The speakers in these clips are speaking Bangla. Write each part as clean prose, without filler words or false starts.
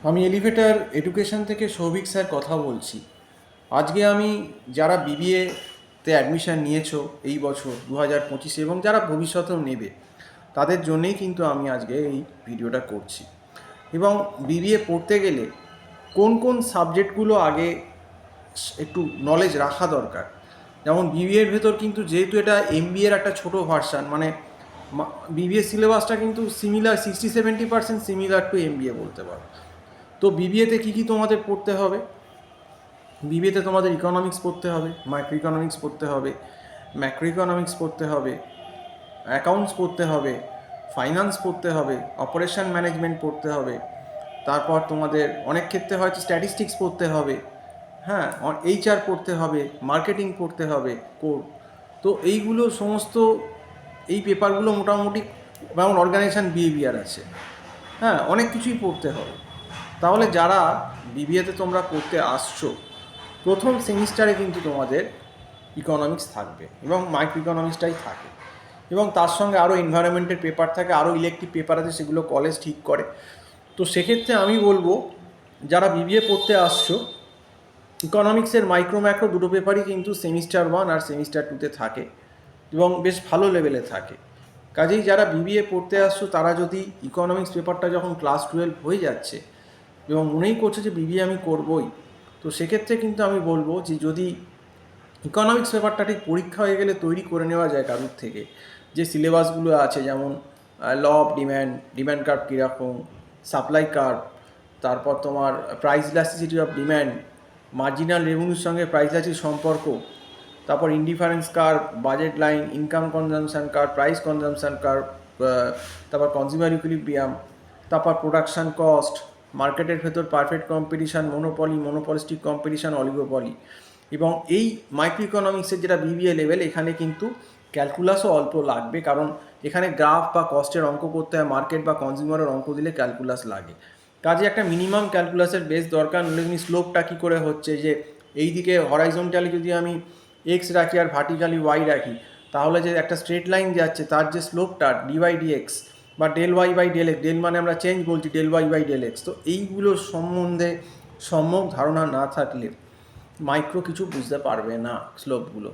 আমি এলিভেটর এডুকেশন থেকে সৌভিক স্যার কথা বলছি। আজকে আমি যারা বিবিএতে অ্যাডমিশান নিয়েছো এই বছর 2025 এবং যারা ভবিষ্যতেও নেবে তাদের জন্যেই কিন্তু আমি আজকে এই ভিডিওটা করছি। এবং বিবিএ পড়তে গেলে কোন কোন সাবজেক্টগুলো আগে একটু নলেজ রাখা দরকার। যেমন বিবিএর ভেতর কিন্তু যেহেতু এটা এমবিএর একটা ছোটো ভার্সান, মানে বিবিএ সিলেবাসটা কিন্তু সিমিলার 60-70% সিমিলার টু এমবিএ বলতে পারো। তো বিবিএতে কী কী তোমাদের পড়তে হবে? বিবিএতে তোমাদের ইকোনমিক্স পড়তে হবে, মাইক্রো ইকোনমিক্স পড়তে হবে, ম্যাক্রো ইকোনমিক্স পড়তে হবে, অ্যাকাউন্টস পড়তে হবে, ফাইন্যান্স পড়তে হবে, অপারেশন ম্যানেজমেন্ট পড়তে হবে, তারপর তোমাদের অনেক ক্ষেত্রে হয়তো স্ট্যাটিস্টিক্স পড়তে হবে, হ্যাঁ, এইচআর পড়তে হবে, মার্কেটিং পড়তে হবে, কোর। তো এইগুলো সমস্ত এই পেপারগুলো মোটামুটি, যেমন অর্গানাইজেশন বিহেভিয়ার আছে, হ্যাঁ, অনেক কিছুই পড়তে হবে। তাহলে যারা বিবিএতে তোমরা পড়তে আসছো, প্রথম সেমিস্টারে কিন্তু তোমাদের ইকোনমিক্স থাকবে এবং মাইক্রো ইকোনমিক্সটাই থাকে, এবং তার সঙ্গে আরও এনভায়রনমেন্টের পেপার থাকে, আরও ইলেকটিভ পেপার আছে, সেগুলো কলেজ ঠিক করে। তো সেক্ষেত্রে আমি বলবো যারা বিবিএ পড়তে আসছো, ইকোনমিক্সের মাইক্রো ম্যাক্রো দুটো পেপারই কিন্তু সেমিস্টার 1 আর সেমিস্টার 2তে থাকে এবং বেশ ভালো লেভেলে থাকে। কাজেই যারা বিবিএ পড়তে আসছো তারা যদি ইকোনমিক্স পেপারটা যখন ক্লাস 12 হয়ে যাচ্ছে এবং মনেই করছে যে বিবিএ আমি করবই, তো সেক্ষেত্রে কিন্তু আমি বলবো যে যদি ইকোনমিক্স পেপারটা ঠিক পরীক্ষা হয়ে গেলে তৈরি করে নেওয়া যায় কারুর থেকে, যে সিলেবাসগুলো আছে, যেমন law of demand, demand curve কীরকম, সাপ্লাই কার্ভ, তারপর তোমার price elasticity of demand, marginal রেভিনিউর সঙ্গে প্রাইস ইলাস্টিসিটির সম্পর্ক, তারপর indifference curve, budget line, income consumption curve, price consumption curve, তারপর কনজিউমার ইকুইলিব্রিয়াম, তারপর প্রোডাকশান কস্ট, মার্কেটের ভেতর perfect competition, monopoly, monopolistic competition, oligopoly. এবং এই মাইক্রো ইকোনমিক্সের যেটা বিবিএ লেভেল, এখানে কিন্তু ক্যালকুলাসও অল্প লাগবে, কারণ এখানে গ্রাফ বা কস্টের অঙ্ক করতে হয়, মার্কেট বা কনজিউমারের অঙ্ক দিলে ক্যালকুলাস লাগে। কাজে একটা মিনিমাম ক্যালকুলাসের বেস দরকার, নইলে তুমি স্লোপটা কী করে হচ্ছে, যে এই দিকে হরাইজন্টালি যদি আমি এক্স রাখি আর ভার্টিক্যালি ওয়াই রাখি, তাহলে যে একটা স্ট্রেট লাইন যাচ্ছে তার যে স্লোপটা ডিওয়াই ডিএক্স বা del y by del x, del মানে আমরা চেঞ্জ বলছি, del y by del x, তো এইগুলোর সম্বন্ধে সম্যক ধারণা না থাকলে মাইক্রো কিছু বুঝতে পারবে না। স্লোপগুলো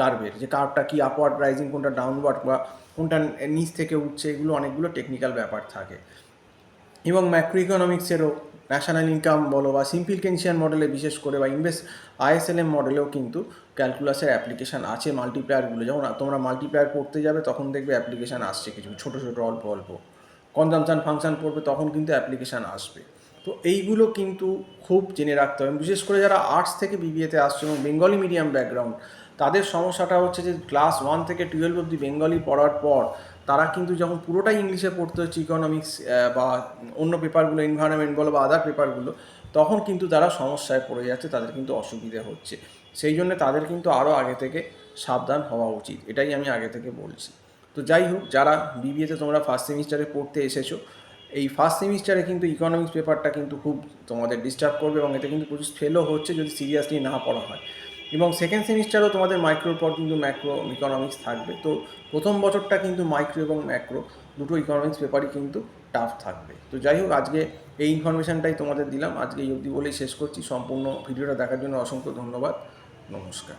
কার্ভের, যে কার্ভটা কি আপওয়ার্ড রাইজিং, কোনটা ডাউনওয়ার্ড, বা কোনটা নিচ থেকে উঠছে, এগুলো অনেকগুলো টেকনিক্যাল ব্যাপার থাকে। এবং ম্যাক্রো ইকোনমিক্সেরও ন্যাশনাল ইনকাম বলো বা সিম্পলিফিকেশন মডেলে বিশেষ করে, বা ইনভেস্ট আইএসএলএম মডেলেও কিন্তু ক্যালকুলাসের অ্যাপ্লিকেশান আছে। মাল্টিপ্লায়ারগুলো যখন তোমরা মাল্টিপ্লায়ার পড়তে যাবে তখন দেখবে অ্যাপ্লিকেশান আসছে কিছু ছোটো ছোটো অল্প অল্প। কনজামশান ফাংশান পড়বে তখন কিন্তু অ্যাপ্লিকেশান আসবে। তো এইগুলো কিন্তু খুব জেনে রাখতে হবে। বিশেষ করে যারা আর্টস থেকে বিবিএতে আসছে এবং বেঙ্গলি মিডিয়াম ব্যাকগ্রাউন্ড, তাদের সমস্যাটা হচ্ছে যে ক্লাস 1 থেকে 12 অবধি বেঙ্গলি পড়ার পর তারা কিন্তু যখন পুরোটাই ইংলিশে পড়তে হচ্ছে ইকোনমিক্স বা অন্য পেপারগুলো, এনভায়রনমেন্ট বলো বা আদার পেপারগুলো, তখন কিন্তু তারা সমস্যায় পড়ে যাচ্ছে, তাদের কিন্তু অসুবিধে হচ্ছে। সেই জন্য তাদের কিন্তু আরও আগে থেকে সাবধান হওয়া উচিত, এটাই আমি আগে থেকে বলছি। তো যাই হোক, যারা বিবিএতে তোমরা ফার্স্ট সেমিস্টারে পড়তে এসেছো, এই ফার্স্ট সেমিস্টারে কিন্তু ইকোনমিক্স পেপারটা কিন্তু খুব তোমাদের ডিস্টার্ব করবে এবং এতে কিন্তু প্রচুর ফেলও হচ্ছে যদি সিরিয়াসলি না পড়া হয়। এবং সেকেন্ড সেমিস্টারেও তোমাদের মাইক্রোর পর কিন্তু ম্যাক্রো ইকোনমিক্স থাকবে। তো প্রথম বছরটা কিন্তু মাইক্রো এবং ম্যাক্রো দুটো ইকোনমিক্স পেপারই কিন্তু টাফ থাকবে। তো যাই হোক, আজকে এই ইনফরমেশানটাই তোমাদের দিলাম। আজকে এই অবধি বলেই শেষ করছি। সম্পূর্ণ ভিডিওটা দেখার জন্য অসংখ্য ধন্যবাদ। নমস্কার।